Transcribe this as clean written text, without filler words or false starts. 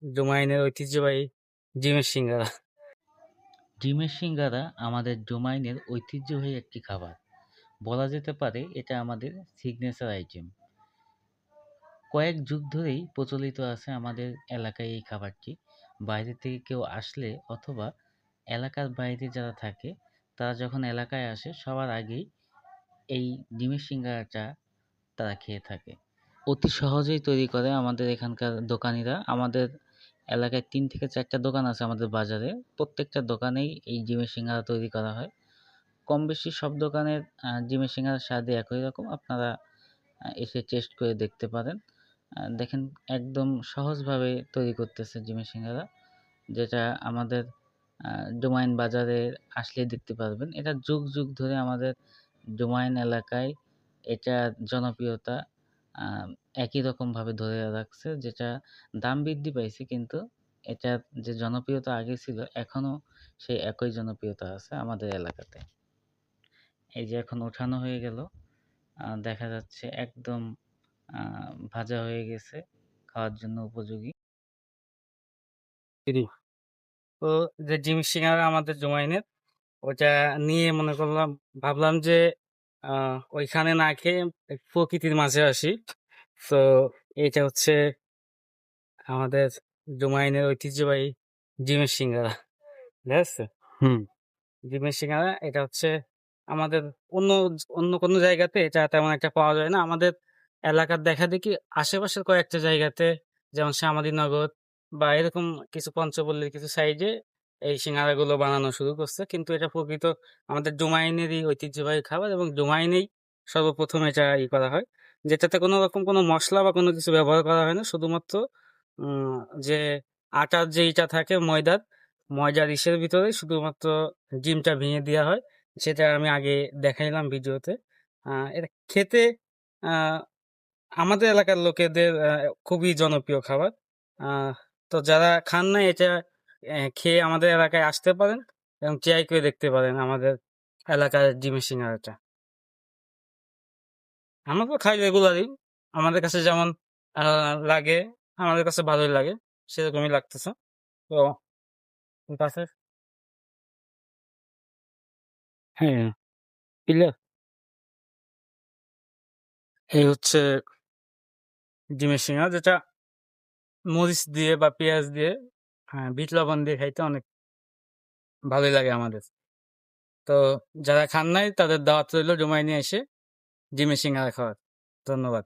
জুমাইনের ঐতিহ্যবাহী ডিমের সিঙ্গারা। ডিমের সিঙ্গারা আমাদের জুমাইনের ঐতিহ্যবাহী একটি খাবার। বলা যেতে পারে এটা আমাদের সিগনেচার আইটেম। কয়েক যুগ ধরেই প্রচলিত আছে আমাদের এলাকায় এই খাবারটি। বাইরে থেকে কেউ আসলে অথবা এলাকার বাইরে যারা থাকে তারা যখন এলাকায় আসে সবার আগেই এই ডিমের সিঙ্গারাটা তারা খেয়ে থাকে। অতি সহজেই তৈরি করে আমাদের এখানকার দোকানিরা। আমাদের এলাকায় ৩ থেকে ৪টা দোকান আছে আমাদের বাজারে। প্রত্যেকটা দোকানেই এই ডিমের সিঙ্গারা তৈরি করা হয়। কম বেশি সব দোকানের ডিমের সিঙ্গারার স্বাদই একই রকম। আপনারা এসে টেস্ট করে দেখতে পারেন। দেখেন একদম সহজভাবে তৈরি করতেছে ডিমের সিঙ্গারা, যেটা আমাদের জুমাইন বাজারে আসলেই দেখতে পারবেন। এটা যুগ যুগ ধরে আমাদের জুমাইন এলাকায় এটার জনপ্রিয়তা একই রকমভাবে ধরে রাখছে, যেটা দাম বৃদ্ধি পাইছে কিন্তু এটার যে জনপ্রিয়তা আগে ছিল এখনো সেই একই জনপ্রিয়তা আছে আমাদের এলাকাতে। এই যে এখন ওঠানো হয়ে গেল, দেখা যাচ্ছে একদম ভাজা হয়ে গেছে, খাওয়ার জন্য উপযোগী। তো যে ডিমের সিঙ্গারা আমাদের জুমাইনের, ওটা নিয়ে মনে করলাম, ভাবলাম যে ওইখানে না খেয়ে প্রকৃতির মাঝে আসি। তো এটা হচ্ছে আমাদের জুমাইনের ঐতিহ্যবাহী ডিমের সিঙ্গারা, ঠিক আছে? ডিমের সিঙ্গারা এটা হচ্ছে আমাদের অন্য অন্য কোনো জায়গাতে এটা তেমন একটা পাওয়া যায় না। আমাদের এলাকার দেখা দেখি আশেপাশের কয়েকটা জায়গাতে, যেমন শ্যামলীনগর বা এরকম কিছু পঞ্চপল্লীর কিছু সাইডে এই সিঙ্গারাগুলো বানানো শুরু করছে, কিন্তু এটা প্রকৃত আমাদের জুমাইনেরই ঐতিহ্যবাহী খাবার, এবং জুমাইনেই সর্বপ্রথম এটা করা হয়, যেটাতে কোনো রকম কোনো মশলা বা কোনো কিছু ব্যবহার করা হয় না। শুধুমাত্র উম যে আটার যে ইটা থাকে, ময়দার ইসের ভিতরে শুধুমাত্র ডিমটা ভেঙে দেওয়া হয়। সেটা আমি আগে দেখাইলাম ভিডিওতে। এটা খেতে আহ, আমাদের এলাকার লোকেদের খুবই জনপ্রিয় খাবার। আহ, তো যারা খান না, এটা খেয়ে আমাদের এলাকায় আসতে পারেন এবং ট্রাই করে দেখতে পারেন আমাদের এলাকার ডিমের সিঙ্গারাটা। আমরা তো খাই রেগুলারই। আমাদের কাছে যেমন লাগে, আমাদের কাছে ভালোই লাগে, সেরকমই লাগতেছে। তো কাছে হ্যাঁ, ক্লিয়ার। এই হচ্ছে ডিমের সিঙ্গারা, যেটা মরিচ দিয়ে বা পেঁয়াজ দিয়ে, হ্যাঁ, বিট লবণ দিয়ে খাইতে অনেক ভালোই লাগে আমাদের। তো যারা খান নাই তাদের দাওয়াত রইল জমায় নিয়ে এসে ডিমের সিঙ্গারা খাওয়ার। ধন্যবাদ।